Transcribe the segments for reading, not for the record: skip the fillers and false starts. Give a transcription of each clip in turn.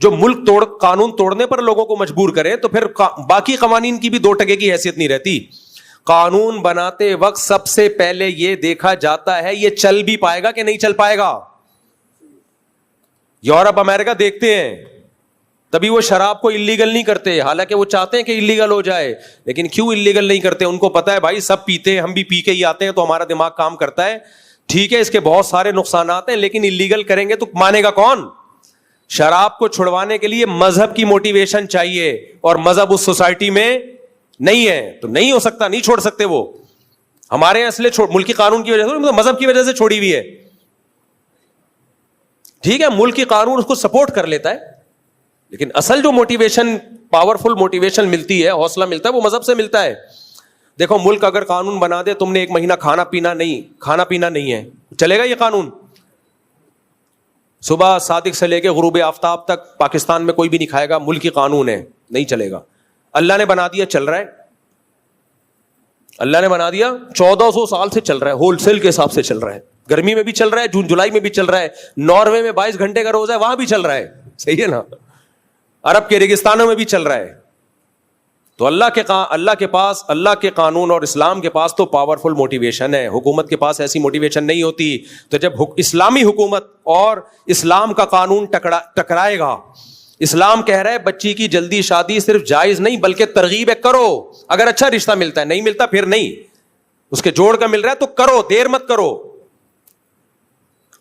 جو ملک قانون توڑنے پر لوگوں کو مجبور کرے تو پھر باقی قوانین کی بھی 2 ٹکے کی حیثیت نہیں رہتی. قانون بناتے وقت سب سے پہلے یہ دیکھا جاتا ہے یہ چل بھی پائے گا کہ نہیں چل پائے گا. یورپ امریکہ دیکھتے ہیں, تبھی وہ شراب کو اللیگل نہیں کرتے, حالانکہ وہ چاہتے ہیں کہ اللیگل ہو جائے, لیکن کیوں اللیگل نہیں کرتے؟ ان کو پتا ہے بھائی سب پیتے ہیں, ہم بھی پی کے ہی آتے ہیں, تو ہمارا دماغ کام کرتا ہے. ٹھیک ہے اس کے بہت سارے نقصانات ہیں, لیکن اللیگل کریں گے تو مانے گا کون؟ شراب کو چھڑوانے کے لیے مذہب کی موٹیویشن چاہیے, اور مذہب اس سوسائٹی میں نہیں ہے, تو نہیں ہو سکتا, نہیں چھوڑ سکتے وہ. ہمارے یہاں اس لیے ملکی قانون کی وجہ سے, مذہب کی وجہ سے چھوڑی ہوئی ہے. ٹھیک ہے ملکی قانون اس کو سپورٹ کر لیتا ہے, لیکن اصل جو موٹیویشن, پاورفل موٹیویشن ملتی ہے, حوصلہ ملتا ہے, وہ مذہب سے ملتا ہے. دیکھو ملک اگر قانون بنا دے تم نے 1 مہینہ کھانا پینا نہیں ہے, چلے گا یہ قانون؟ صبح صادق سے لے کے غروب آفتاب تک پاکستان میں کوئی بھی نہیں کھائے گا, ملکی قانون ہے, نہیں چلے گا. اللہ نے بنا دیا, چل رہا ہے. اللہ نے بنا دیا, 1400 سال سے چل رہا ہے, ہول سیل کے حساب سے چل رہا ہے. گرمی میں بھی چل رہا ہے, جون جولائی میں بھی چل رہا ہے. ناروے میں 22 گھنٹے کا روزہ ہے, وہاں بھی چل رہا ہے. صحیح ہے نا؟ عرب کے ریگستانوں میں بھی چل رہا ہے. تو اللہ کے پاس, اللہ کے قانون اور اسلام کے پاس تو پاورفل موٹیویشن ہے. حکومت کے پاس ایسی موٹیویشن نہیں ہوتی. تو جب اسلامی حکومت اور اسلام کا قانون ٹکرائے گا, اسلام کہہ رہا ہے بچی کی جلدی شادی صرف جائز نہیں بلکہ ترغیب ہے, کرو. اگر اچھا رشتہ ملتا ہے, نہیں ملتا پھر نہیں, اس کے جوڑ کا مل رہا ہے تو کرو, دیر مت کرو.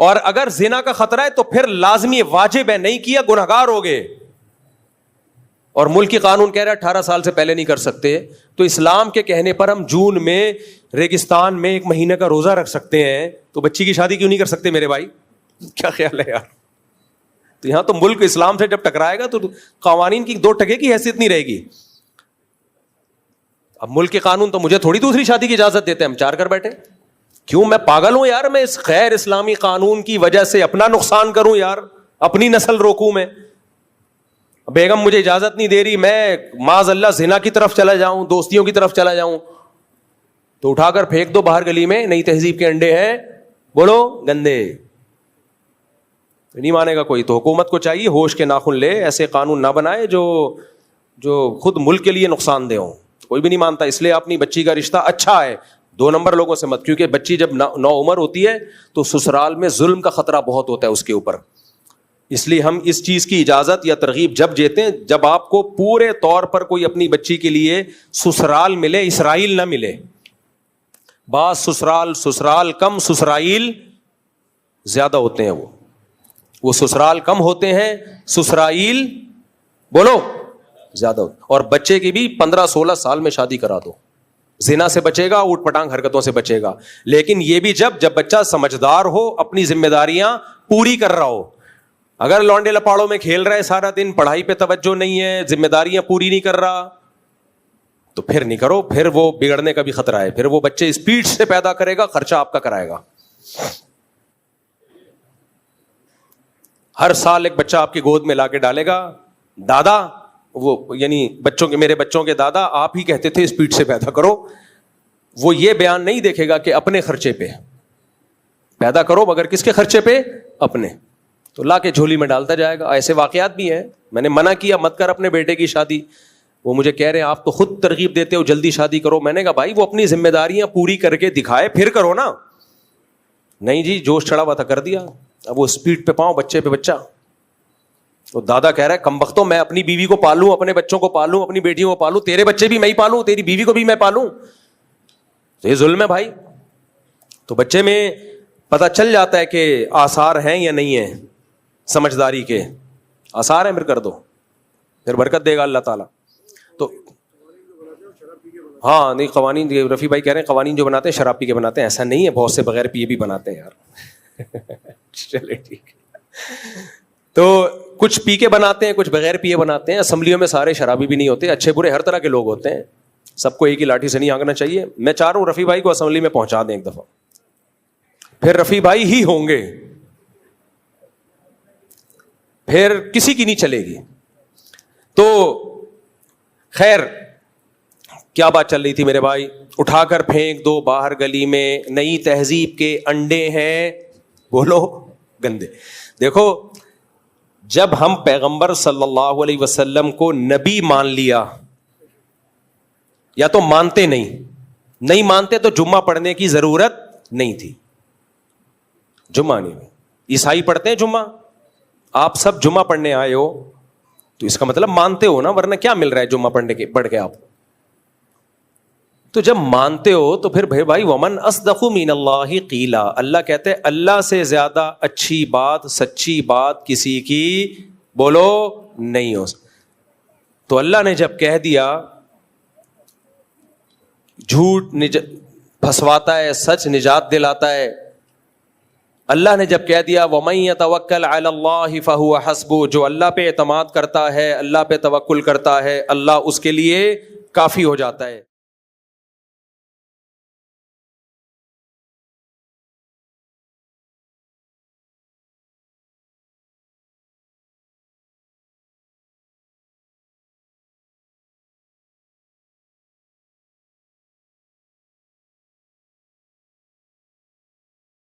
اور اگر زنا کا خطرہ ہے تو پھر لازمی واجب ہے, نہیں کیا گنہگار ہوگے. اور ملک کی قانون کہہ رہا ہے 18 سال سے پہلے نہیں کر سکتے. تو اسلام کے کہنے پر ہم جون میں ریگستان میں 1 مہینے کا روزہ رکھ سکتے ہیں, تو بچی کی شادی کیوں نہیں کر سکتے میرے بھائی؟ کیا خیال ہے یار؟ تو یہاں تو ملک اسلام سے جب ٹکرائے گا تو قوانین کی 2 ٹکے کی حیثیت نہیں رہے گی. اب ملک کے قانون تو مجھے تھوڑی دوسری شادی کی اجازت دیتے ہیں, ہم 4 کر بیٹھے. کیوں میں پاگل ہوں یار؟ میں اس غیر اسلامی قانون کی وجہ سے اپنا نقصان کروں یار, اپنی نسل روکوں میں؟ بیگم مجھے اجازت نہیں دے رہی, میں معاذ اللہ زنا کی طرف چلا جاؤں, دوستیوں کی طرف چلا جاؤں, تو اٹھا کر پھینک دو باہر گلی میں, نئی تہذیب کے انڈے ہیں, بولو گندے. نہیں مانے گا کوئی. تو حکومت کو چاہیے ہوش کے ناخن لے, ایسے قانون نہ بنائے جو خود ملک کے لیے نقصان دہ ہوں. کوئی بھی نہیں مانتا. اس لیے اپنی بچی کا رشتہ اچھا ہے, 2 نمبر لوگوں سے مت, کیونکہ بچی جب نو عمر ہوتی ہے تو سسرال میں ظلم کا خطرہ بہت ہوتا ہے اس کے اوپر. اس لیے ہم اس چیز کی اجازت یا ترغیب جب دیتے ہیں جب آپ کو پورے طور پر کوئی اپنی بچی کے لیے سسرال ملے, اسرائیل نہ ملے. بعض سسرال کم, سسرائیل زیادہ ہوتے ہیں. وہ سسرال کم ہوتے ہیں, سسرائیل بولو زیادہ ہوتے. اور بچے کی بھی 15-16 سال میں شادی کرا دو, زنا سے بچے گا, اوٹ پٹانگ حرکتوں سے بچے گا. لیکن یہ بھی جب بچہ سمجھدار ہو, اپنی ذمہ داریاں پوری کر رہا ہو. اگر لونڈے لپاڑوں میں کھیل رہا ہے سارا دن, پڑھائی پہ توجہ نہیں ہے, ذمہ داریاں پوری نہیں کر رہا, تو پھر نہیں کرو. پھر وہ بگڑنے کا بھی خطرہ ہے. پھر وہ بچے اسپیڈ سے پیدا کرے گا, خرچہ آپ کا کرائے گا. ہر سال ایک بچہ آپ کی گود میں لا کے ڈالے گا. دادا, وہ یعنی میرے بچوں کے دادا آپ ہی کہتے تھے اسپیڈ سے پیدا کرو. وہ یہ بیان نہیں دیکھے گا کہ اپنے خرچے پہ پیدا کرو, مگر کس کے خرچے پہ؟ اپنے. تو لا کے جھولی میں ڈالتا جائے گا. ایسے واقعات بھی ہیں. میں نے منع کیا مت کر اپنے بیٹے کی شادی. وہ مجھے کہہ رہے ہیں آپ تو خود ترغیب دیتے ہو جلدی شادی کرو. میں نے کہا بھائی وہ اپنی ذمہ داریاں پوری کر کے دکھائے پھر کرو نا. نہیں جی جوش چڑھا ہوا تھا, کر دیا. اب وہ اسپیڈ پہ پاؤں, بچے پہ بچہ. وہ دادا کہہ رہا ہے کمبختوں, میں اپنی بیوی کو پالوں, اپنے بچوں کو پالوں, اپنی بیٹیوں کو پالوں, تیرے بچے بھی میں ہی پالوں, تیری بیوی کو بھی میں پالوں. تو یہ ظلم ہے بھائی. تو بچے میں پتہ چل جاتا ہے کہ آثار ہیں یا نہیں ہیں, سمجھداری کے آثار ہیں پھر کر دو, پھر برکت دے گا اللہ تعالیٰ. تو ہاں نہیں, قوانین رفیع بھائی کہہ رہے ہیں قوانین جو بناتے ہیں شراب پی کے بناتے ہیں. ایسا نہیں ہے, بہت سے بغیر پیے بھی بناتے ہیں یار. چلے ٹھیک ہے. تو کچھ پی کے بناتے ہیں, کچھ بغیر پیے بناتے ہیں. اسمبلیوں میں سارے شرابی بھی نہیں ہوتے, اچھے برے ہر طرح کے لوگ ہوتے ہیں. سب کو ایک ہی لاٹھی سے نہیں آنکنا چاہیے. میں چاہ رہا ہوں رفیع بھائی کو اسمبلی میں پہنچا دیں ایک دفعہ, پھر رفیع بھائی ہی ہوں گے, پھر کسی کی نہیں چلے گی. تو خیر کیا بات چل رہی تھی میرے بھائی؟ اٹھا کر پھینک دو باہر گلی میں, نئی تہذیب کے انڈے ہیں, بولو گندے. دیکھو جب ہم پیغمبر صلی اللہ علیہ وسلم کو نبی مان لیا, یا تو مانتے نہیں مانتے تو جمعہ پڑھنے کی ضرورت نہیں تھی. جمعہ نہیں, عیسائی پڑھتے ہیں جمعہ, آپ سب جمعہ پڑھنے آئے ہو تو اس کا مطلب مانتے ہو نا, ورنہ کیا مل رہا ہے جمعہ پڑھ کے آپ. تو جب مانتے ہو تو پھر بھائی ومن اصدق من اللہ قیلا, اللہ کہتے ہیں اللہ سے زیادہ اچھی بات, سچی بات کسی کی بولو نہیں ہو. تو اللہ نے جب کہہ دیا جھوٹ پھنسواتا ہے, سچ نجات دلاتا ہے, اللہ نے جب کہہ دیا وَمَن يَتَوَكَّلْ عَلَى اللَّهِ فَهُوَ حَسْبُهُ, جو اللہ پہ اعتماد کرتا ہے, اللہ پہ توکل کرتا ہے, اللہ اس کے لیے کافی ہو جاتا ہے.